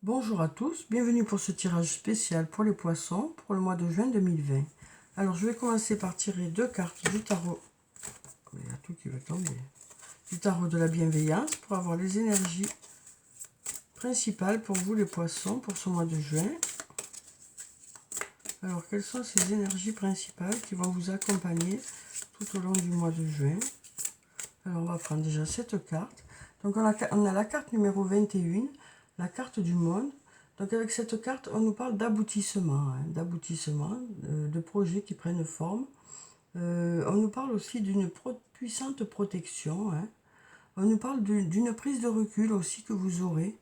Bonjour à tous, bienvenue pour ce tirage spécial pour les poissons pour le mois de juin 2020. Alors je vais commencer par tirer deux cartes du tarot. Il y a tout qui va tomber. Du tarot de la bienveillance pour avoir les énergies principales pour vous les poissons pour ce mois de juin. Alors quelles sont ces énergies principales qui vont vous accompagner tout au long du mois de juin? Alors on va prendre déjà cette carte. Donc on a la carte numéro 21, la carte du monde. Donc avec cette carte, on nous parle d'aboutissement, de projets qui prennent forme. On nous parle aussi d'une puissante protection. On nous parle d'une prise de recul aussi que vous aurez,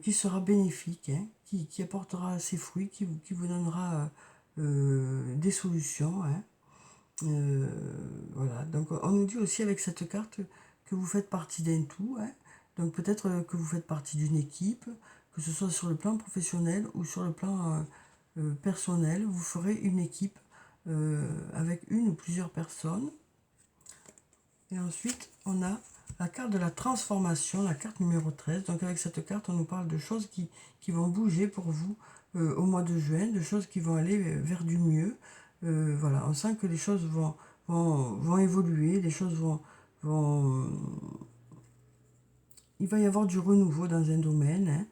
qui sera bénéfique, qui apportera ses fruits, qui vous donnera des solutions. Voilà, donc on nous dit aussi avec cette carte que vous faites partie d'un tout. Donc peut-être que vous faites partie d'une équipe, que ce soit sur le plan professionnel ou sur le plan personnel, vous ferez une équipe avec une ou plusieurs personnes. Et ensuite, on a la carte de la transformation, la carte numéro 13. Donc avec cette carte, on nous parle de choses qui vont bouger pour vous au mois de juin, de choses qui vont aller vers du mieux. Voilà, on sent que les choses vont évoluer, les choses vont... Il va y avoir du renouveau dans un domaine,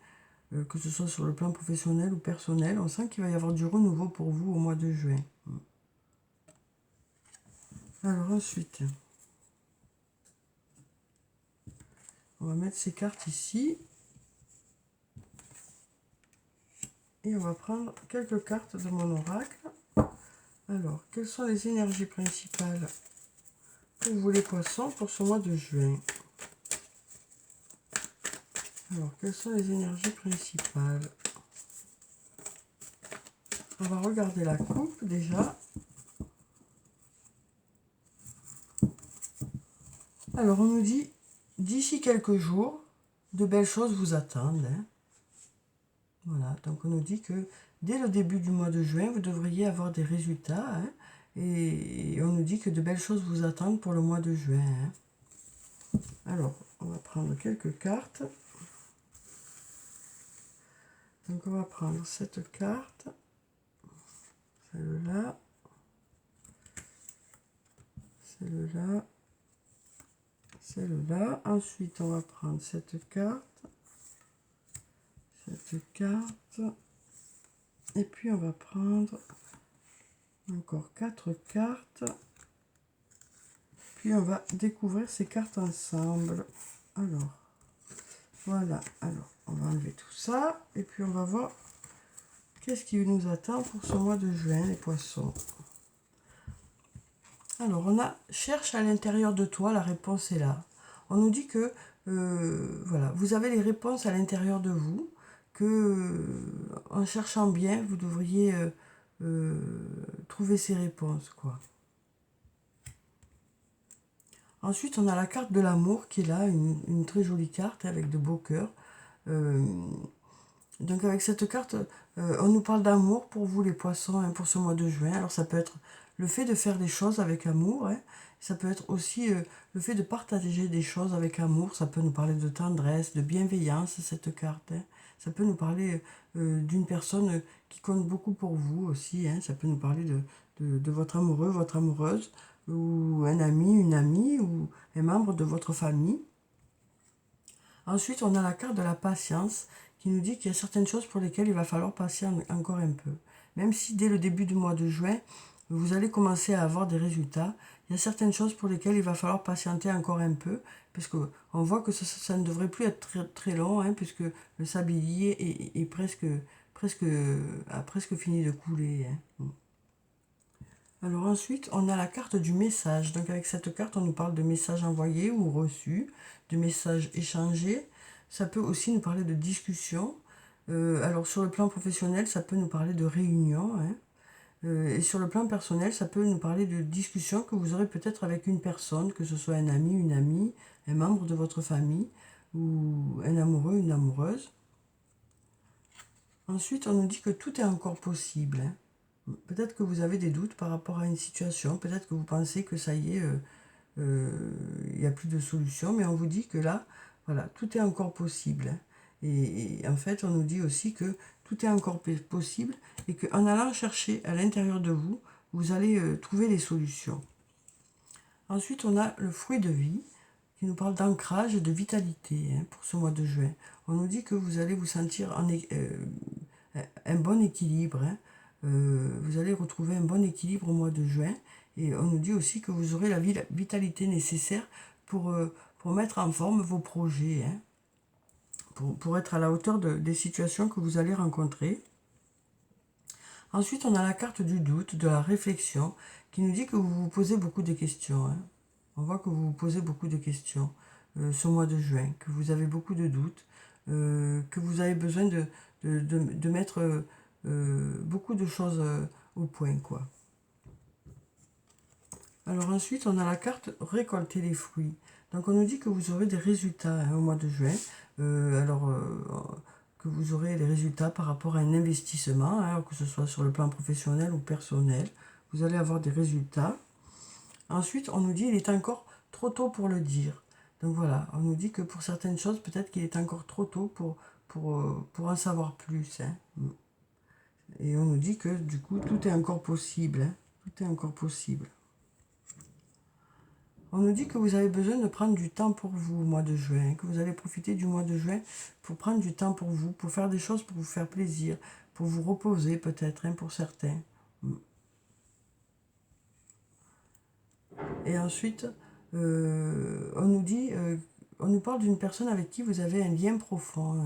que ce soit sur le plan professionnel ou personnel. On sent qu'il va y avoir du renouveau pour vous au mois de juin. Alors ensuite, on va mettre ces cartes ici. Et on va prendre quelques cartes de mon oracle. Alors, quelles sont les énergies principales pour vous les poissons pour ce mois de juin? Alors, quelles sont les énergies principales? On va regarder la coupe déjà. Alors, on nous dit, d'ici quelques jours, de belles choses vous attendent. Voilà, donc on nous dit que dès le début du mois de juin, vous devriez avoir des résultats. Et on nous dit que de belles choses vous attendent pour le mois de juin. Alors, on va prendre quelques cartes. Donc on va prendre cette carte, celle-là, celle-là, celle-là. Ensuite on va prendre cette carte, et puis on va prendre encore 4 cartes. Puis on va découvrir ces cartes ensemble. Alors, voilà, alors on va enlever tout ça, et puis on va voir qu'est-ce qui nous attend pour ce mois de juin, les poissons. Alors, on a « Cherche à l'intérieur de toi, la réponse est là ». On nous dit que, voilà, vous avez les réponses à l'intérieur de vous, que en cherchant bien, vous devriez trouver ces réponses, quoi. Ensuite, on a la carte de l'amour qui est là, une très jolie carte avec de beaux cœurs. Donc avec cette carte, on nous parle d'amour pour vous les poissons, pour ce mois de juin. Alors ça peut être le fait de faire des choses avec amour, ça peut être aussi le fait de partager des choses avec amour. Ça peut nous parler de tendresse, de bienveillance, cette carte. Ça peut nous parler d'une personne qui compte beaucoup pour vous aussi. Ça peut nous parler de votre amoureux, votre amoureuse, ou un ami, une amie, ou un membre de votre famille. Ensuite, on a la carte de la patience qui nous dit qu'il y a certaines choses pour lesquelles il va falloir patienter encore un peu. Même si dès le début du mois de juin, vous allez commencer à avoir des résultats, il y a certaines choses pour lesquelles il va falloir patienter encore un peu, parce qu'on voit que ça ne devrait plus être très, très long, puisque le sablier est a presque fini de couler. Alors ensuite, on a la carte du message. Donc avec cette carte, on nous parle de messages envoyés ou reçus, de messages échangés. Ça peut aussi nous parler de discussions. Alors sur le plan professionnel, ça peut nous parler de réunions. Et sur le plan personnel, ça peut nous parler de discussions que vous aurez peut-être avec une personne, que ce soit un ami, une amie, un membre de votre famille, ou un amoureux, une amoureuse. Ensuite, on nous dit que tout est encore possible. Peut-être que vous avez des doutes par rapport à une situation, peut-être que vous pensez que ça y est, il n'y a plus de solution, mais on vous dit que là, voilà, tout est encore possible. Et en fait, on nous dit aussi que tout est encore possible et qu'en allant chercher à l'intérieur de vous, vous allez trouver les solutions. Ensuite, on a le fruit de vie qui nous parle d'ancrage et de vitalité pour ce mois de juin. On nous dit que vous allez vous sentir un bon équilibre. Vous allez retrouver un bon équilibre au mois de juin. Et on nous dit aussi que vous aurez la vitalité nécessaire pour mettre en forme vos projets, pour être à la hauteur des situations que vous allez rencontrer. Ensuite, on a la carte du doute, de la réflexion, qui nous dit que vous vous posez beaucoup de questions. On voit que vous vous posez beaucoup de questions ce mois de juin, que vous avez beaucoup de doutes, que vous avez besoin de mettre beaucoup de choses au point, quoi. Alors ensuite, on a la carte récolter les fruits. Donc on nous dit que vous aurez des résultats au mois de juin. Que vous aurez des résultats par rapport à un investissement, que ce soit sur le plan professionnel ou personnel. Vous allez avoir des résultats. Ensuite, on nous dit qu'il est encore trop tôt pour le dire. Donc voilà, on nous dit que pour certaines choses, peut-être qu'il est encore trop tôt pour en savoir plus. Et on nous dit que du coup, tout est encore possible. Tout est encore possible. On nous dit que vous avez besoin de prendre du temps pour vous au mois de juin, que vous allez profiter du mois de juin pour prendre du temps pour vous, pour faire des choses pour vous faire plaisir, pour vous reposer peut-être, pour certains. Et ensuite, on nous parle d'une personne avec qui vous avez un lien profond,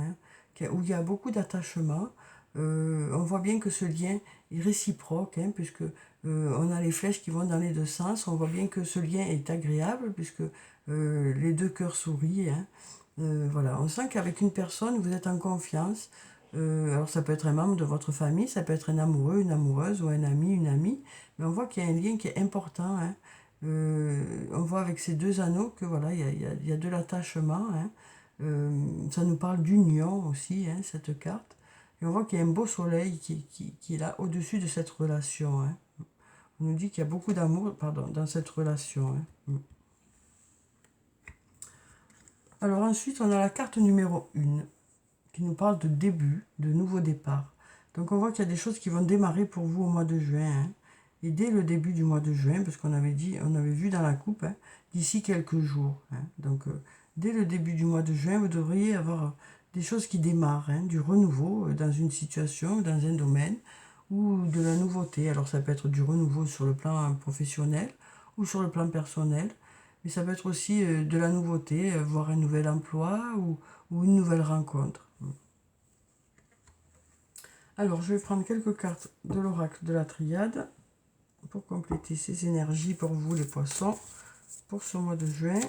où il y a beaucoup d'attachement. On voit bien que ce lien est réciproque, puisque on a les flèches qui vont dans les deux sens. On voit bien que ce lien est agréable, puisque les deux cœurs sourient. Voilà, on sent qu'avec une personne, vous êtes en confiance. Alors ça peut être un membre de votre famille, ça peut être un amoureux, une amoureuse, ou un ami, une amie. Mais on voit qu'il y a un lien qui est important. On voit avec ces deux anneaux que voilà, il y a de l'attachement. Ça nous parle d'union aussi, cette carte. Et on voit qu'il y a un beau soleil qui est là au-dessus de cette relation. On nous dit qu'il y a beaucoup d'amour dans cette relation. Alors ensuite, on a la carte numéro 1 qui nous parle de début, de nouveau départ. Donc on voit qu'il y a des choses qui vont démarrer pour vous au mois de juin. Et dès le début du mois de juin, parce qu'on avait vu dans la coupe, d'ici quelques jours. Donc dès le début du mois de juin, vous devriez avoir des choses qui démarrent, du renouveau dans une situation, dans un domaine, ou de la nouveauté. Alors ça peut être du renouveau sur le plan professionnel ou sur le plan personnel, mais ça peut être aussi de la nouveauté, voire un nouvel emploi ou une nouvelle rencontre. Alors je vais prendre quelques cartes de l'oracle de la triade pour compléter ces énergies pour vous les poissons pour ce mois de juin.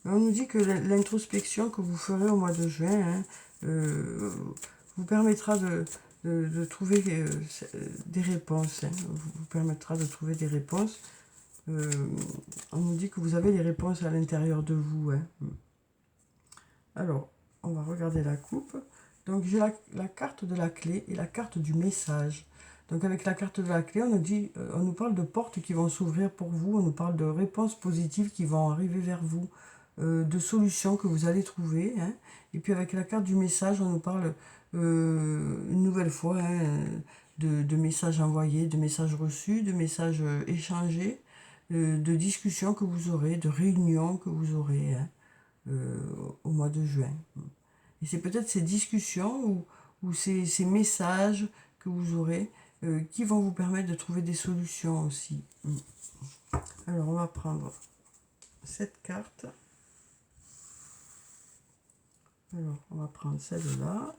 On nous dit que l'introspection que vous ferez au mois de juin vous permettra de trouver des réponses. Vous permettra de trouver des réponses. On nous dit que vous avez les réponses à l'intérieur de vous. Alors, on va regarder la coupe. Donc, j'ai la carte de la clé et la carte du message. Donc, avec la carte de la clé, on nous parle de portes qui vont s'ouvrir pour vous. On nous parle de réponses positives qui vont arriver vers vous, de solutions que vous allez trouver. Et puis, avec la carte du message, on nous parle une nouvelle fois de messages envoyés, de messages reçus, de messages échangés, de discussions que vous aurez, de réunions que vous aurez au mois de juin. Et c'est peut-être ces discussions ou ces messages que vous aurez qui vont vous permettre de trouver des solutions aussi. Alors on va prendre cette carte. Alors on va prendre celle-là.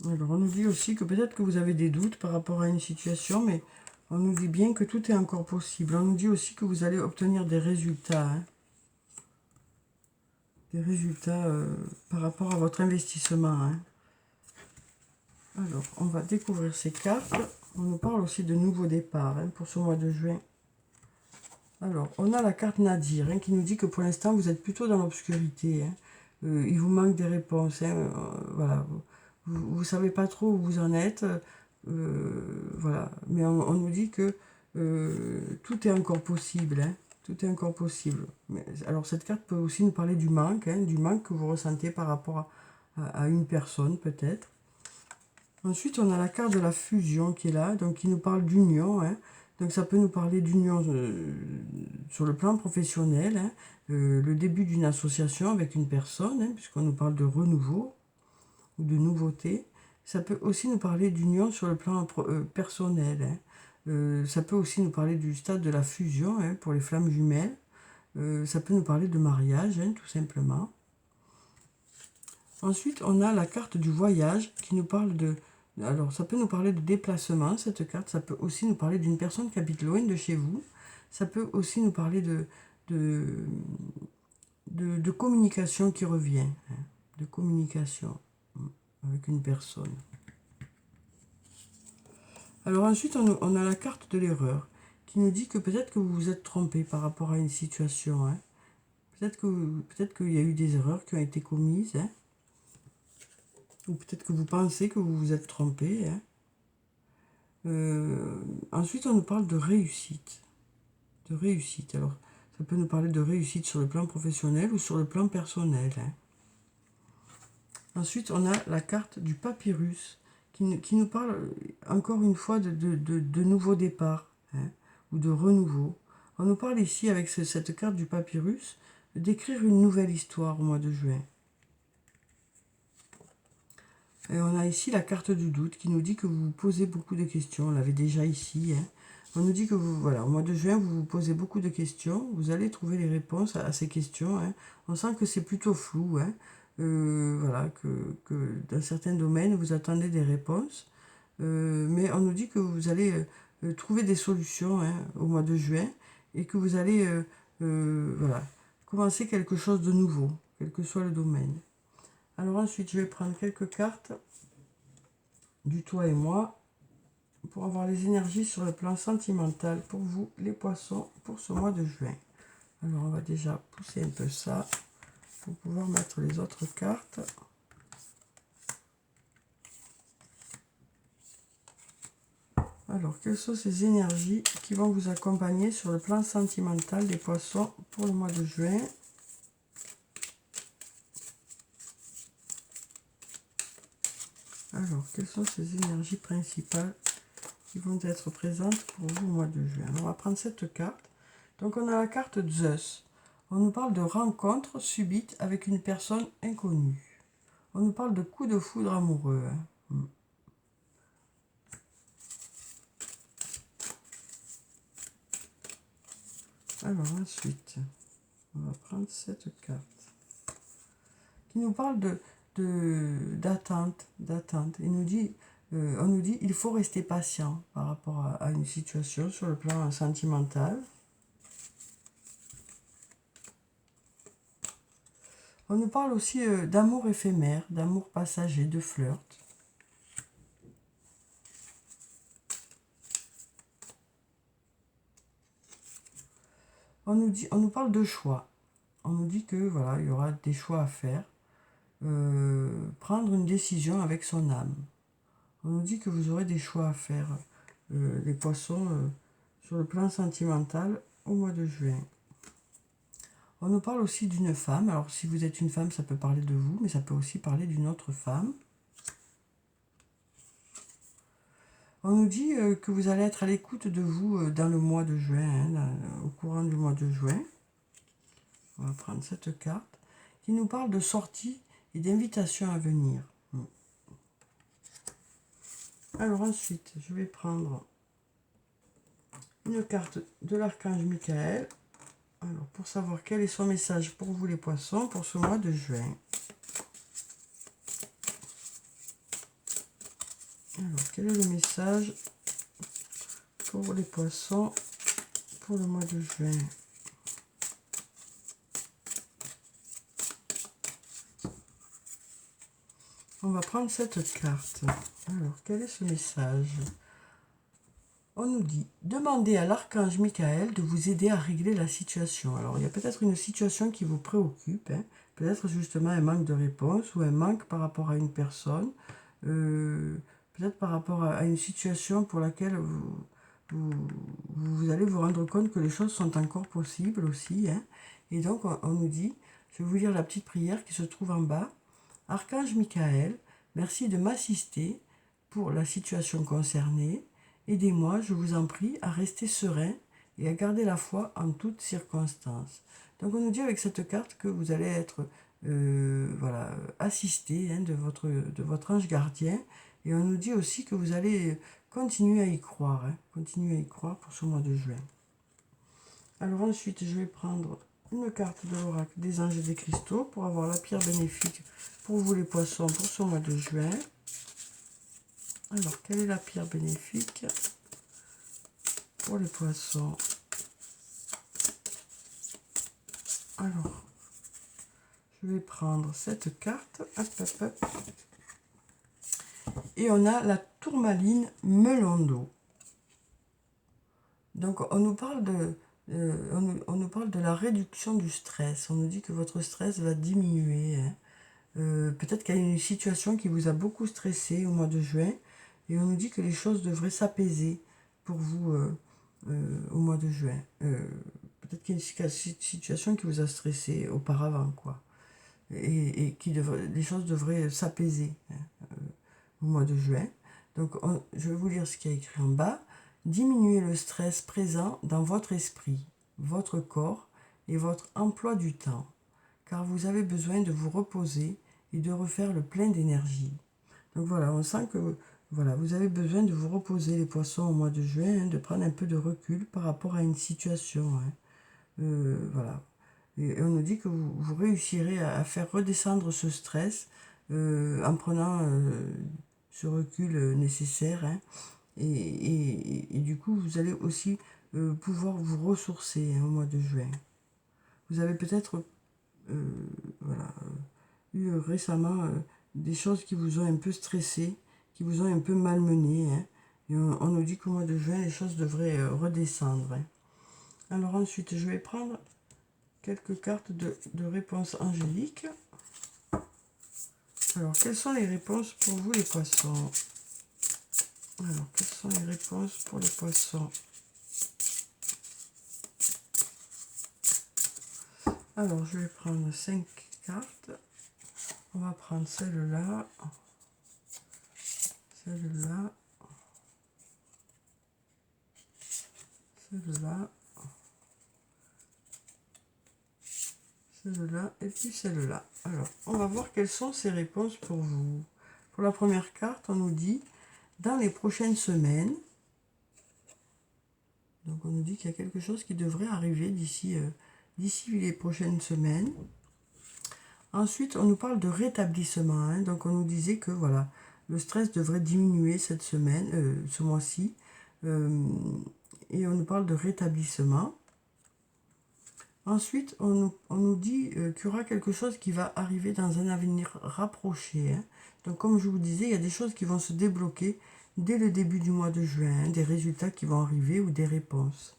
Alors on nous dit aussi que peut-être que vous avez des doutes par rapport à une situation, mais on nous dit bien que tout est encore possible. On nous dit aussi que vous allez obtenir des résultats. Des résultats par rapport à votre investissement. Alors, on va découvrir ces cartes. On nous parle aussi de nouveaux départs pour ce mois de juin. Alors, on a la carte Nadir qui nous dit que pour l'instant, vous êtes plutôt dans l'obscurité. Il vous manque des réponses. Voilà. Vous ne savez pas trop où vous en êtes. Voilà. Mais on nous dit que tout est encore possible, hein. Tout est encore possible. Mais, alors cette carte peut aussi nous parler du manque, hein, du manque que vous ressentez par rapport à une personne peut-être. Ensuite, on a la carte de la fusion qui est là, donc qui nous parle d'union, hein. Donc ça peut nous parler d'union sur le plan professionnel, hein, le début d'une association avec une personne, hein, puisqu'on nous parle de renouveau ou de nouveauté. Ça peut aussi nous parler d'union sur le plan personnel, hein. Ça peut aussi nous parler du stade de la fusion, hein, pour les flammes jumelles. Ça peut nous parler de mariage, hein, tout simplement. Ensuite, on a la carte du voyage qui nous parle de... Alors, ça peut nous parler de déplacement, cette carte. Ça peut aussi nous parler d'une personne qui habite loin de chez vous. Ça peut aussi nous parler de communication qui revient, hein, de communication avec une personne. Alors ensuite, on a la carte de l'erreur qui nous dit que peut-être que vous vous êtes trompé par rapport à une situation, hein. Peut-être qu'il y a eu des erreurs qui ont été commises, hein. Ou peut-être que vous pensez que vous vous êtes trompé, hein. Ensuite, on nous parle de réussite. De réussite. Alors, ça peut nous parler de réussite sur le plan professionnel ou sur le plan personnel, hein. Ensuite, on a la carte du papyrus qui nous parle encore une fois de nouveau départ, hein, ou de renouveau. On nous parle ici, avec cette carte du papyrus, d'écrire une nouvelle histoire au mois de juin. Et on a ici la carte du doute qui nous dit que vous vous posez beaucoup de questions. On l'avait déjà ici, hein. On nous dit que vous, voilà, au mois de juin, vous vous posez beaucoup de questions. Vous allez trouver les réponses à ces questions, hein. On sent que c'est plutôt flou, hein. Voilà, que dans certains domaines, vous attendez des réponses. Mais on nous dit que vous allez trouver des solutions, hein, au mois de juin et que vous allez voilà, commencer quelque chose de nouveau, quel que soit le domaine. Alors ensuite, je vais prendre quelques cartes du toi et moi pour avoir les énergies sur le plan sentimental pour vous, les poissons, pour ce mois de juin. Alors on va déjà pousser un peu ça pour pouvoir mettre les autres cartes. Alors, quelles sont ces énergies qui vont vous accompagner sur le plan sentimental des poissons pour le mois de juin? Alors, quelles sont ces énergies principales qui vont être présentes pour vous au mois de juin? On va prendre cette carte. Donc, on a la carte Zeus. On nous parle de rencontre subite avec une personne inconnue. On nous parle de coup de foudre amoureux, hein. Alors ensuite, on va prendre cette carte qui nous parle d'attente. Il nous dit, on nous dit, il faut rester patient par rapport à une situation sur le plan sentimental. On nous parle aussi d'amour éphémère, d'amour passager, de flirt. On nous parle de choix. On nous dit que voilà, il y aura des choix à faire. Prendre une décision avec son âme. On nous dit que vous aurez des choix à faire, les poissons, sur le plan sentimental au mois de juin. On nous parle aussi d'une femme. Alors si vous êtes une femme, ça peut parler de vous, mais ça peut aussi parler d'une autre femme. On nous dit que vous allez être à l'écoute de vous dans le mois de juin, hein, au courant du mois de juin. On va prendre cette carte qui nous parle de sortie et d'invitation à venir. Alors ensuite, je vais prendre une carte de l'archange Michael. Alors, pour savoir quel est son message pour vous les poissons pour ce mois de juin. Alors, quel est le message pour les poissons pour le mois de juin? On va prendre cette carte. Alors, quel est ce message? On nous dit, demandez à l'archange Michael de vous aider à régler la situation. Alors, il y a peut-être une situation qui vous préoccupe, hein. Peut-être justement un manque de réponse ou un manque par rapport à une personne. Peut-être par rapport à une situation pour laquelle vous allez vous rendre compte que les choses sont encore possibles aussi. Hein. Et donc, on nous dit, je vais vous lire la petite prière qui se trouve en bas. Archange Michael, merci de m'assister pour la situation concernée. Aidez-moi, je vous en prie, à rester serein et à garder la foi en toutes circonstances. Donc on nous dit avec cette carte que vous allez être voilà, assisté hein, de votre ange gardien. Et on nous dit aussi que vous allez continuer à y croire. Hein, continuer à y croire pour ce mois de juin. Alors ensuite, je vais prendre une carte de l'oracle des anges et des cristaux pour avoir la pierre bénéfique pour vous les poissons pour ce mois de juin. Alors, quelle est la pierre bénéfique pour les poissons? Alors, je vais prendre cette carte. Hop, hop, hop. Et on a la tourmaline melon d'eau. Donc, on nous parle on nous parle de la réduction du stress. On nous dit que votre stress va diminuer. Hein. Peut-être qu'il y a une situation qui vous a beaucoup stressé au mois de juin. Et on nous dit que les choses devraient s'apaiser pour vous au mois de juin. Peut-être qu'il y a une situation qui vous a stressé auparavant, quoi. Et les choses devraient s'apaiser hein, au mois de juin. Donc, je vais vous lire ce qu'il y a écrit en bas. Diminuez le stress présent dans votre esprit, votre corps et votre emploi du temps, car vous avez besoin de vous reposer et de refaire le plein d'énergie. Donc voilà, on sent que voilà, vous avez besoin de vous reposer les poissons au mois de juin, hein, de prendre un peu de recul par rapport à une situation. Hein. Voilà. Et on nous dit que vous réussirez à faire redescendre ce stress en prenant ce recul nécessaire. Hein. Et du coup, vous allez aussi pouvoir vous ressourcer hein, au mois de juin. Vous avez peut-être voilà, eu récemment des choses qui vous ont un peu stressé, qui vous ont un peu malmené. Hein. Et on nous dit qu'au mois de juin, les choses devraient redescendre. Hein. Alors ensuite, je vais prendre quelques cartes de réponses angéliques. Alors, quelles sont les réponses pour vous, les poissons? Alors, quelles sont les réponses pour les poissons? Alors, je vais prendre 5 cartes. On va prendre celle-là, celle-là, celle-là, celle-là et puis celle-là. Alors, on va voir quelles sont ces réponses pour vous. Pour la première carte, on nous dit dans les prochaines semaines. Donc, on nous dit qu'il y a quelque chose qui devrait arriver d'ici les prochaines semaines. Ensuite, on nous parle de rétablissement. Hein. Donc, on nous disait que voilà, le stress devrait diminuer cette semaine, ce mois-ci. Et on nous parle de rétablissement. Ensuite, on nous dit qu'il y aura quelque chose qui va arriver dans un avenir rapproché. Hein. Donc, comme je vous disais, il y a des choses qui vont se débloquer dès le début du mois de juin, hein, des résultats qui vont arriver ou des réponses.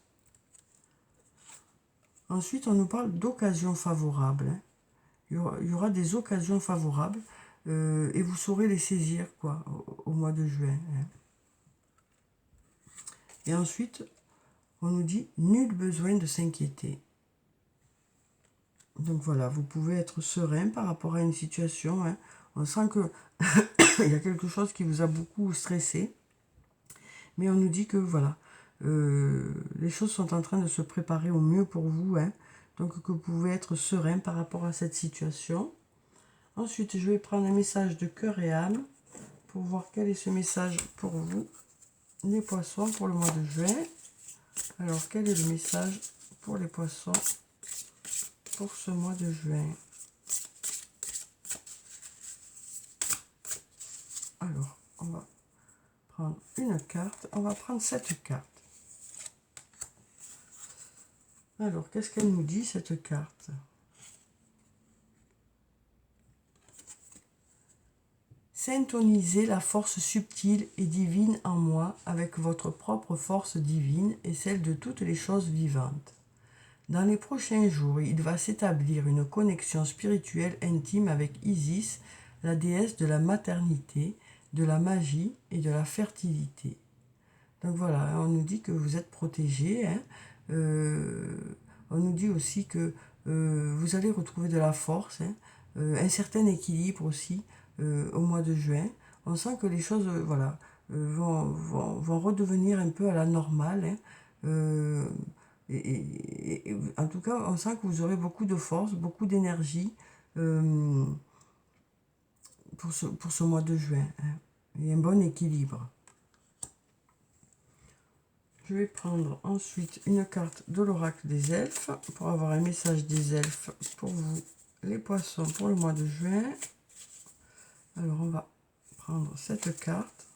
Ensuite, on nous parle d'occasions favorables. Hein. Il y aura des occasions favorables et vous saurez les saisir quoi, au mois de juin. Hein. Et ensuite, on nous dit nul besoin de s'inquiéter. Donc voilà, vous pouvez être serein par rapport à une situation. Hein. On sent que il y a quelque chose qui vous a beaucoup stressé. Mais on nous dit que voilà, les choses sont en train de se préparer au mieux pour vous. Hein. Donc que vous pouvez être serein par rapport à cette situation. Ensuite, je vais prendre un message de cœur et âme pour voir quel est ce message pour vous, les poissons, pour le mois de juin. Alors, quel est le message pour les poissons pour ce mois de juin? Alors, on va prendre une carte. On va prendre cette carte. Alors, qu'est-ce qu'elle nous dit, cette carte? Syntonisez la force subtile et divine en moi avec votre propre force divine et celle de toutes les choses vivantes. Dans les prochains jours, il va s'établir une connexion spirituelle intime avec Isis, la déesse de la maternité, de la magie et de la fertilité. Donc voilà, on nous dit que vous êtes protégés. Hein. On nous dit aussi que vous allez retrouver de la force, hein, un certain équilibre aussi au mois de juin. On sent que les choses voilà, vont redevenir un peu à la normale. Hein. En tout cas, on sent que vous aurez beaucoup de force, beaucoup d'énergie pour ce mois de juin. Hein. Et un bon équilibre. Je vais prendre ensuite une carte de l'oracle des elfes pour avoir un message des elfes pour vous, les poissons, pour le mois de juin. Alors, on va prendre cette carte.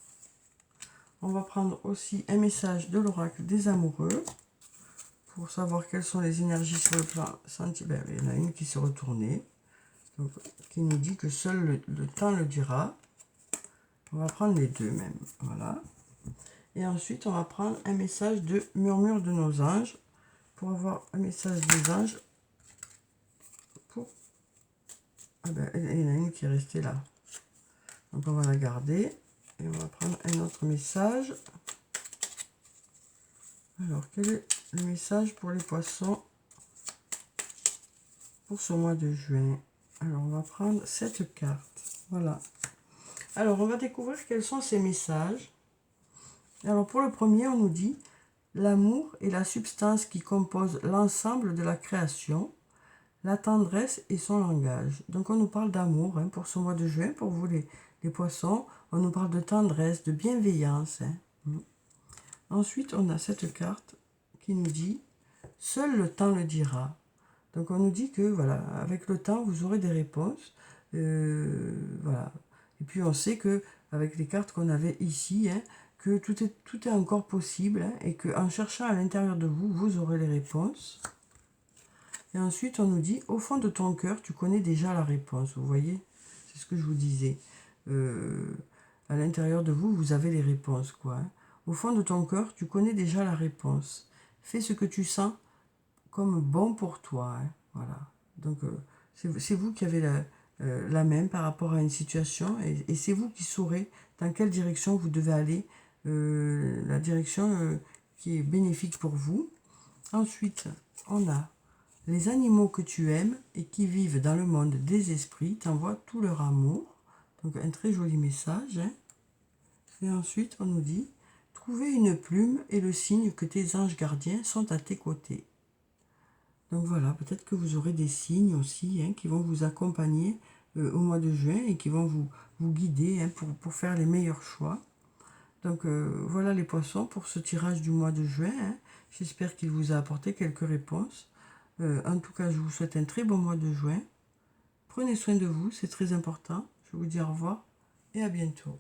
On va prendre aussi un message de l'oracle des amoureux pour savoir quelles sont les énergies sur le plan sentimental. Il y en a une qui s'est retournée, donc, qui nous dit que seul le temps le dira. On va prendre les deux même. Voilà. Et ensuite, on va prendre un message de murmure de nos anges pour avoir un message des anges. Ah ben, il y en a une qui est restée là. Donc, on va la garder. Et on va prendre un autre message. Alors, quel est le message pour les poissons pour ce mois de juin? Alors, on va prendre cette carte. Voilà. Alors, on va découvrir quels sont ces messages. Alors, pour le premier, on nous dit « L'amour est la substance qui compose l'ensemble de la création. La tendresse est son langage. » Donc, on nous parle d'amour hein, pour ce mois de juin, pour vous les poissons. On nous parle de tendresse, de bienveillance. Hein. Ensuite, on a cette carte qui nous dit « Seul le temps le dira ». Donc, on nous dit que, voilà, avec le temps, vous aurez des réponses. Voilà. Et puis, on sait que avec les cartes qu'on avait ici, hein, que tout est encore possible hein, et qu'en cherchant à l'intérieur de vous, vous aurez les réponses. Et ensuite, on nous dit, au fond de ton cœur, tu connais déjà la réponse. Vous voyez? C'est ce que je vous disais. À l'intérieur de vous, vous avez les réponses, quoi. Hein. Au fond de ton cœur, tu connais déjà la réponse. Fais ce que tu sens comme bon pour toi. Hein. Voilà. Donc, c'est vous qui avez la main par rapport à une situation et c'est vous qui saurez dans quelle direction vous devez aller, la direction qui est bénéfique pour vous. Ensuite, on a les animaux que tu aimes et qui vivent dans le monde des esprits t'envoient tout leur amour. Donc, un très joli message. Hein. Et ensuite, on nous dit trouver une plume est le signe que tes anges gardiens sont à tes côtés. Donc voilà, peut-être que vous aurez des signes aussi hein, qui vont vous accompagner au mois de juin et qui vont vous guider hein, pour faire les meilleurs choix. Donc voilà les poissons pour ce tirage du mois de juin. Hein. J'espère qu'il vous a apporté quelques réponses. En tout cas, je vous souhaite un très bon mois de juin. Prenez soin de vous, c'est très important. Je vous dis au revoir et à bientôt.